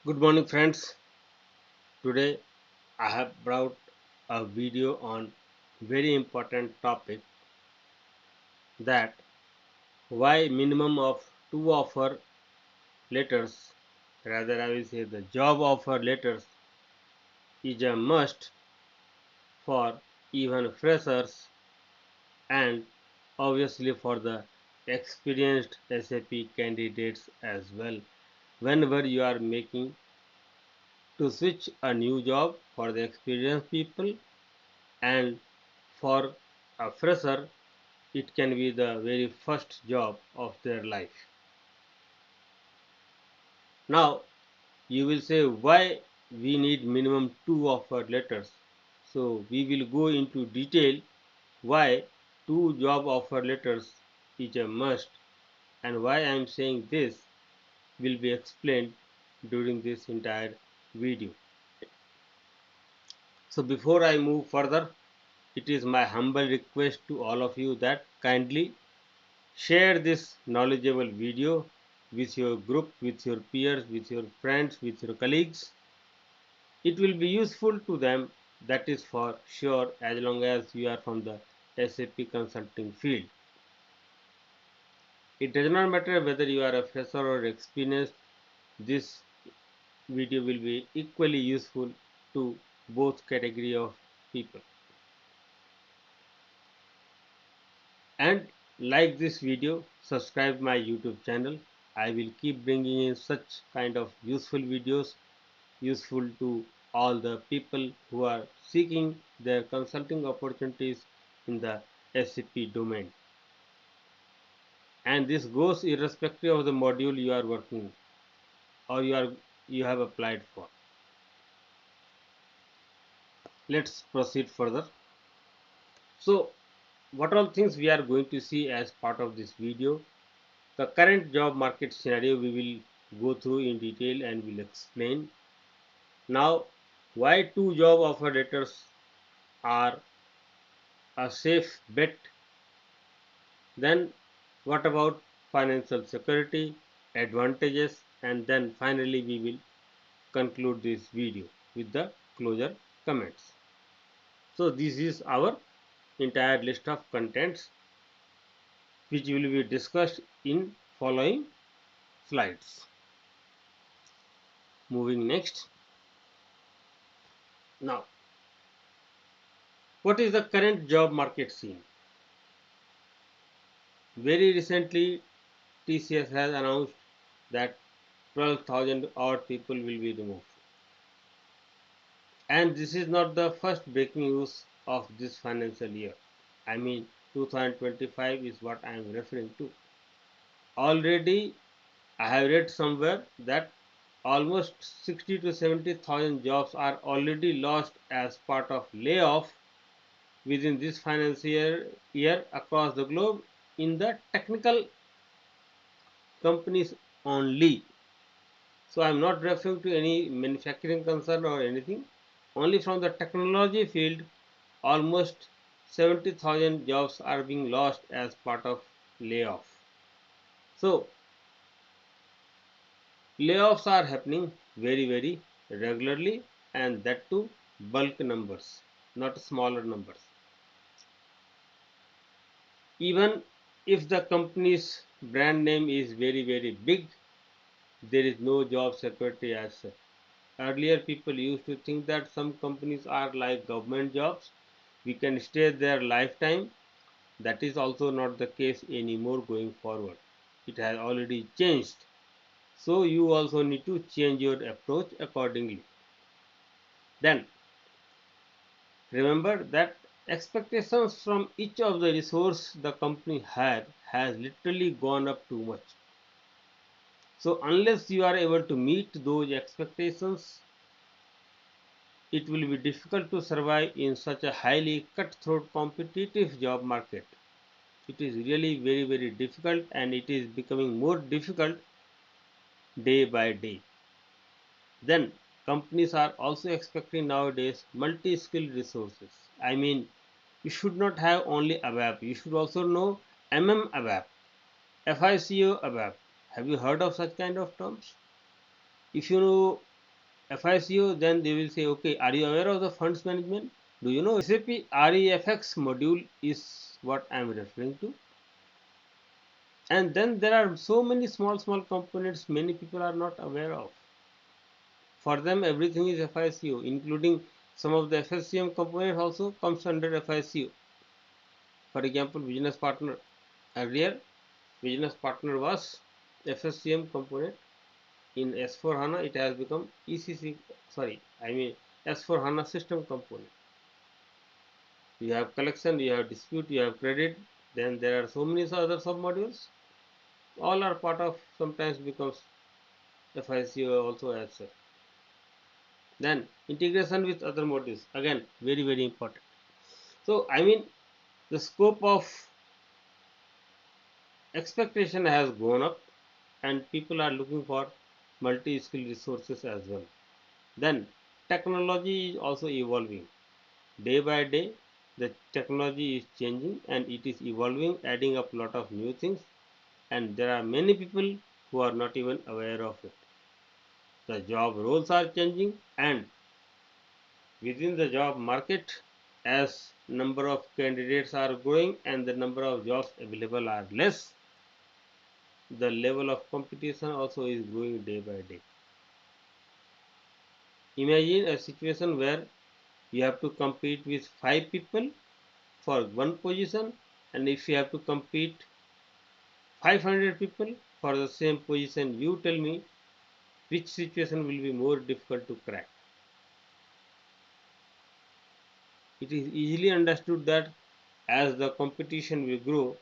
Good morning, friends. Today I have brought a video on very important topic that why minimum of two offer letters, rather I will say the job offer letters is a must for even freshers and obviously for the experienced SAP candidates as well. Whenever you are making to switch a new job for the experienced people and for a fresher it can be the very first job of their life. Now you will say why we need minimum two offer letters. So we will go into detail why two job offer letters is a must, and why I am saying this will be explained during this entire video. So before I move further, it is my humble request to all of you that kindly share this knowledgeable video with your group, with your peers, with your friends, with your colleagues. It will be useful to them, that is for sure, as long as you are from the SAP consulting field. It does not matter whether you are a fresher or experienced, this video will be equally useful to both category of people. And like this video, subscribe my YouTube channel. I will keep bringing in such kind of useful videos useful to all the people who are seeking their consulting opportunities in the SAP domain. And this goes irrespective of the module you are working or you have applied for. Let's proceed further. So what all things we are going to see as part of this video? The current job market scenario we will go through in detail and will explain. Now why two job offer letters are a safe bet. Then what about financial security, advantages, and then finally we will conclude this video with the closure comments. So this is our entire list of contents which will be discussed in following slides. Moving next. Now, what is the current job market scene? Very recently, TCS has announced that 12,000 odd people will be removed. And this is not the first breaking news of this financial year. I mean 2025 is what I am referring to. Already I have read somewhere that almost 60 to 70,000 jobs are already lost as part of layoff within this financial year across the globe in the technical companies only. So I am not referring to any manufacturing concern or anything. Only from the technology field, almost 70,000 jobs are being lost as part of layoff. So layoffs are happening very regularly, and that too bulk numbers, not smaller numbers. Even if the company's brand name is very big, there is no job security as such. Earlier people used to think that some companies are like government jobs, we can stay there lifetime. That is also not the case anymore going forward. It has already changed. So you also need to change your approach accordingly. Then remember that expectations from each of the resource the company had has literally gone up too much. So unless you are able to meet those expectations, it will be difficult to survive in such a highly cutthroat competitive job market. It is really very difficult, and it is becoming more difficult day by day. Then companies are also expecting nowadays multi-skilled resources. I mean, you should not have only ABAP, you should also know ABAP, FICO ABAP. Have you heard of such kind of terms? If you FICO, then they will say, okay, are you aware of the funds management? Do you know SAP REFX module is what I am referring to? And then there are so many small components many people are not aware of. For them, everything is FICO, including some of the FSCM components also comes under FICO. For example, business partner. Earlier, business partner was FSCM component. In S4 HANA, it has become ECC. Sorry, I mean S4 HANA system component. You have collection, you have dispute, you have credit. Then there are so many other sub modules. All are part of. Sometimes becomes FICO also as such. Then integration with other modules, again very important. So I mean the scope of expectation has gone up and people are looking for multi-skill resources as well. Then technology is also evolving day by day. The technology is changing and it is evolving, adding up a lot of new things, and there are many people who are not even aware of it. The job roles are changing, and within the job market, as number of candidates are growing and the number of jobs available are less, the level of competition also is growing day by day. Imagine a situation where you have to compete with 5 people for one position, and if you have to compete 500 people for the same position, you tell me which situation will be more difficult to crack. It is easily understood that as the competition will grow,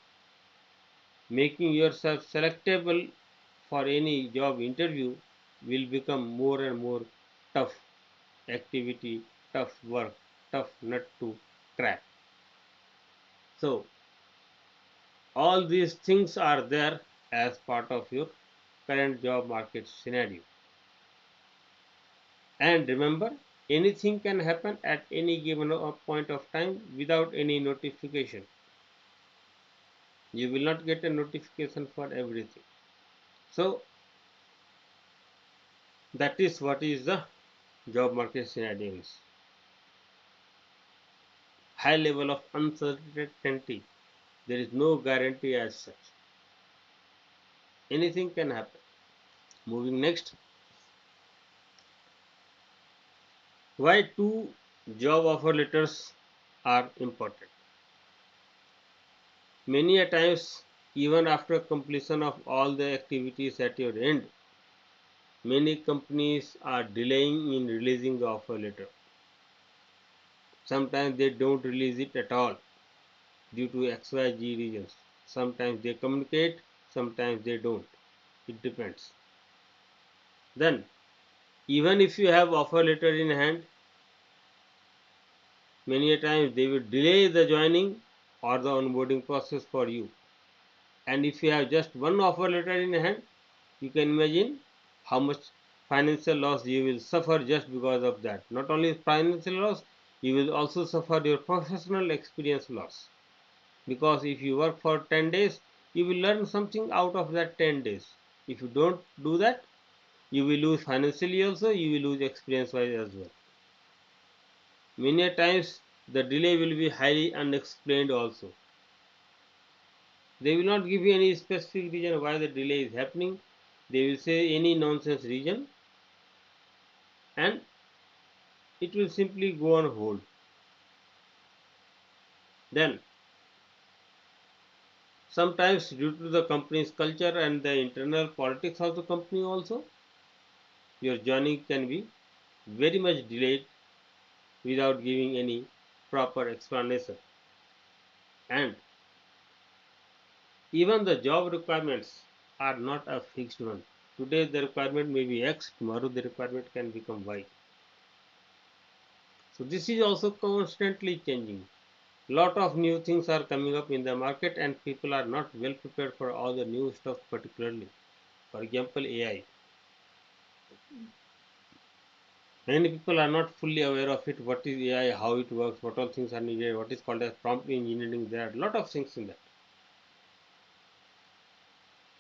making yourself selectable for any job interview will become more and more tough activity, tough work, tough nut to crack. So all these things are there as part of your current job market scenario. And remember, anything can happen at any given point of time without any notification. You will not get a notification for everything. So that is what is the job market scenario is. High level of uncertainty. There is no guarantee as such. Anything can happen. Moving next. Why two job offer letters are important? Many a times, even after completion of all the activities at your end, many companies are delaying in releasing the offer letter. Sometimes they don't release it at all due to XYZ reasons. Sometimes they communicate, sometimes they don't. It depends. Then, even if you have offer letter in hand, many a times they will delay the joining or the onboarding process for you. And if you have just one offer letter in hand, you can imagine how much financial loss you will suffer just because of that. Not only financial loss, you will also suffer your professional experience loss. Because if you work for 10 days, you will learn something out of that 10 days. If you don't do that, you will lose financially also, you will lose experience wise as well. Many times the delay will be highly unexplained also. They will not give you any specific reason why the delay is happening. They will say any nonsense reason and it will simply go on hold. Then sometimes due to the company's culture and the internal politics of the company also, your journey can be very much delayed without giving any proper explanation. And even the job requirements are not a fixed one. Today the requirement may be X, tomorrow the requirement can become Y. So this is also constantly changing. Lot of new things are coming up in the market and people are not well prepared for all the new stuff, particularly for example AI. Many people are not fully aware of it, what is AI, how it works, what all things are needed, what is called as prompt engineering. There are a lot of things in that.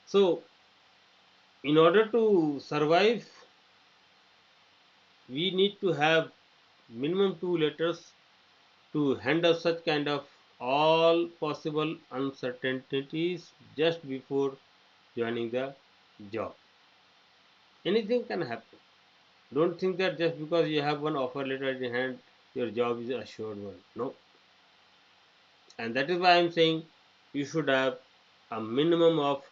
So in order to survive we need to have minimum two letters to handle such kind of all possible uncertainties just before joining the job. Anything can happen. Don't think that just because you have one offer letter in hand, your job is assured one. No. And that is why I'm saying you should have a minimum of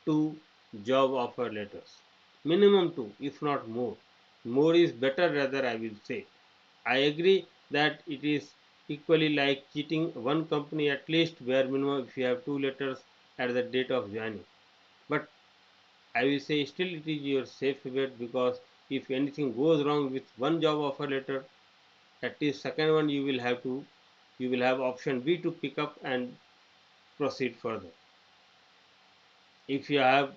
two job offer letters. Minimum two, if not more. More is better, rather, I will say. I agree that it is equally like cheating one company at least where minimum if you have two letters at the date of joining. But I will say still it is your safe bet, because if anything goes wrong with one job offer letter, at least second one you will have option B to pick up and proceed further. If you have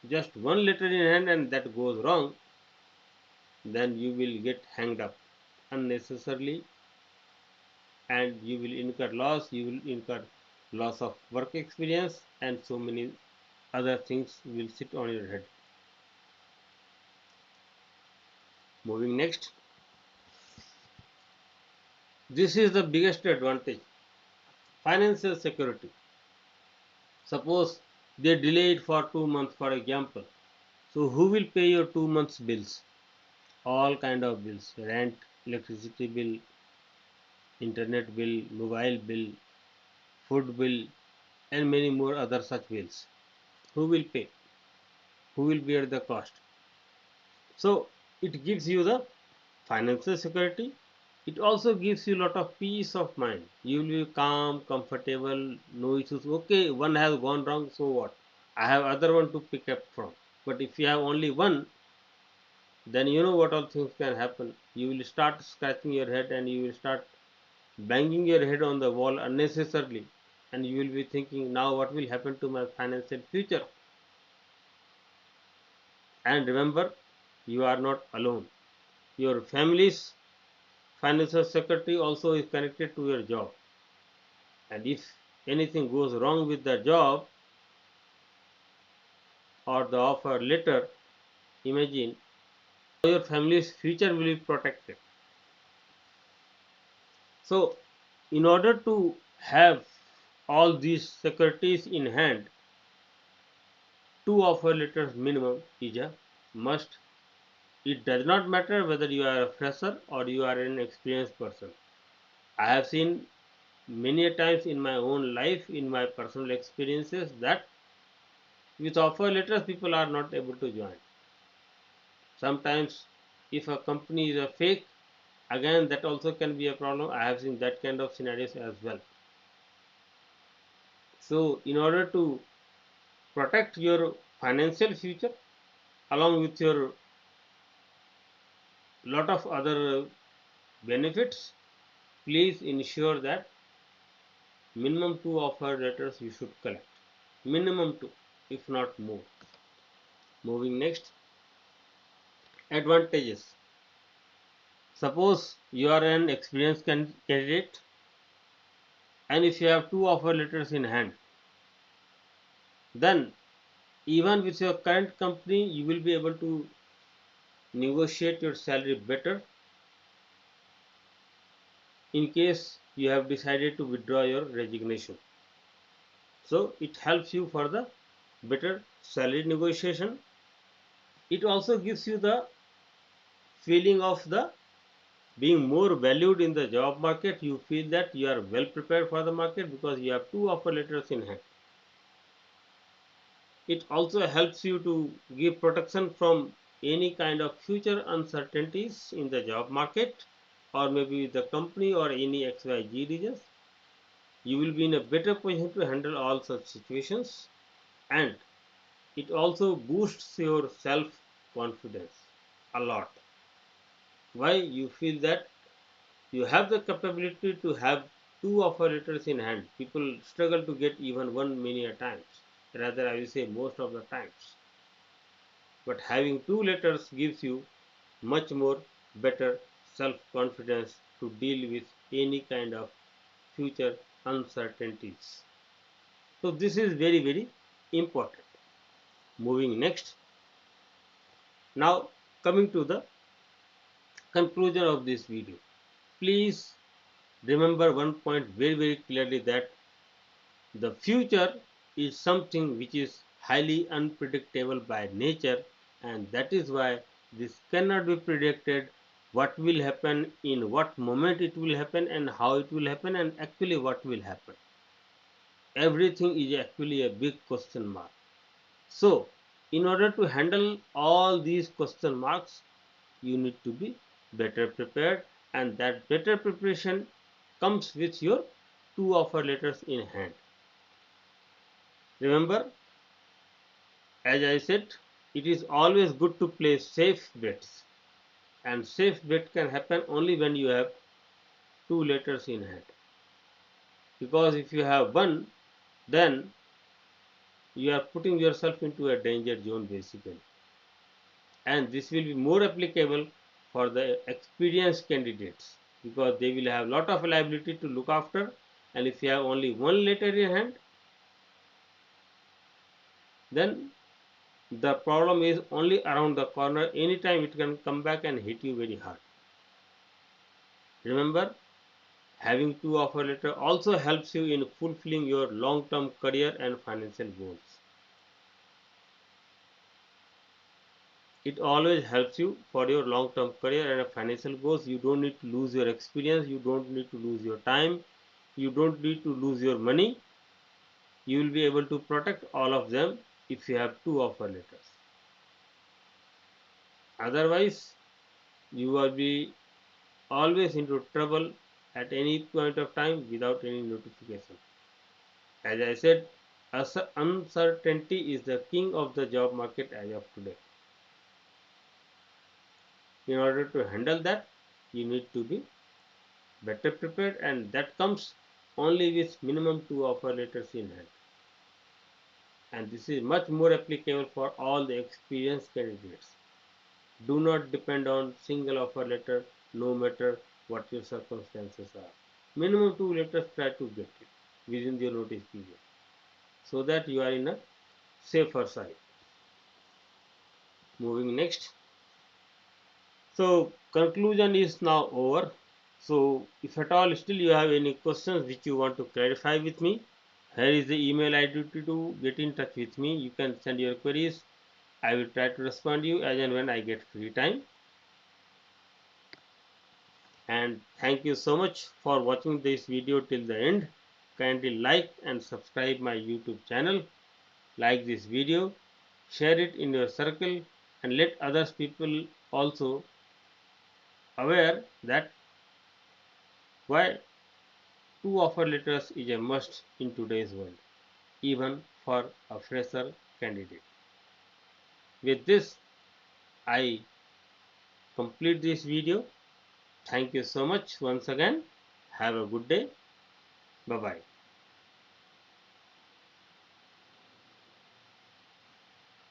just one letter in hand and that goes wrong, then you will get hanged up unnecessarily, and you will incur loss. You will incur loss of work experience, and so many other things will sit on your head. Moving next, this is the biggest advantage: financial security. Suppose they delay it for 2 months, for example. So who will pay your 2 months bills? All kind of bills: rent, electricity bill, internet bill, mobile bill, food bill, and many more other such bills. Who will pay? Who will bear the cost? So it gives you the financial security. It also gives you a lot of peace of mind. You will be calm, comfortable, no issues. Okay, one has gone wrong, so what? I have other one to pick up from. But if you have only one, then you know what all things can happen. You will start scratching your head and you will start banging your head on the wall unnecessarily, and you will be thinking, now what will happen to my financial future? And remember, you are not alone. Your family's financial security also is connected to your job, and if anything goes wrong with the job or the offer letter, imagine how your family's future will be protected. So in order to have all these securities in hand, two offer letters minimum is a must. It does not matter whether you are a fresher or you are an experienced person. I have seen many a times in my own life, in my personal experiences, that with offer letters people are not able to join. Sometimes if a company is a fake, again that also can be a problem. I have seen that kind of scenarios as well. So in order to protect your financial future along with your lot of other benefits, please ensure that minimum two offer letters you should collect. Minimum two, if not more. Moving next, advantages. Suppose you are an experienced candidate, and if you have two offer letters in hand, then even with your current company you will be able to negotiate your salary better in case you have decided to withdraw your resignation. So it helps you for the better salary negotiation. It also gives you the feeling of the being more valued in the job market. You feel that you are well prepared for the market because you have two offer letters in hand. It also helps you to give protection from any kind of future uncertainties in the job market, or maybe the company or any XYZ reasons. You will be in a better position to handle all such situations, and it also boosts your self confidence a lot. Why? You feel that you have the capability to have two offer letters in hand. People struggle to get even one many a times. Rather, I will say most of the times. But having two letters gives you much more better self confidence to deal with any kind of future uncertainties. So this is very very important. Moving next. Now coming to the conclusion of this video. Please remember one point very clearly, that the future is something which is highly unpredictable by nature, and that is why this cannot be predicted what will happen, in what moment it will happen, and how it will happen, and actually what will happen. Everything is actually a big question mark. So, in order to handle all these question marks, you need to be better prepared, and that better preparation comes with your two offer letters in hand. Remember, as I said, it is always good to play safe bets, and safe bet can happen only when you have two letters in hand, because if you have one, then you are putting yourself into a danger zone basically, and this will be more applicable for the experienced candidates, because they will have lot of liability to look after, and if you have only one letter in hand, then the problem is only around the corner. Anytime it can come back and hit you very hard. Remember, having two offer letter also helps you in fulfilling your long-term career and financial goals. It always helps you for your long-term career and financial goals. You don't need to lose your experience, you don't need to lose your time, you don't need to lose your money. You will be able to protect all of them if you have two offer letters. Otherwise, you will be always into trouble at any point of time without any notification. As I said, uncertainty is the king of the job market as of today. In order to handle that, you need to be better prepared, and that comes only with minimum two offer letters in hand. And this is much more applicable for all the experienced candidates. Do not depend on single offer letter, no matter what your circumstances are. Minimum two letters, try to get it within your notice period, so that you are in a safer side. Moving next. So conclusion is now over. So if at all still you have any questions which you want to clarify with me, here is the email ID to get in touch with me. You can send your queries. I will try to respond to you as and when I get free time. And thank you so much for watching this video till the end. Kindly like and subscribe my YouTube channel. Like this video, share it in your circle, and let others people also aware that why two offer letters is a must in today's world, even for a fresher candidate. With this, I complete this video. Thank you so much once again. Have a good day. Bye bye.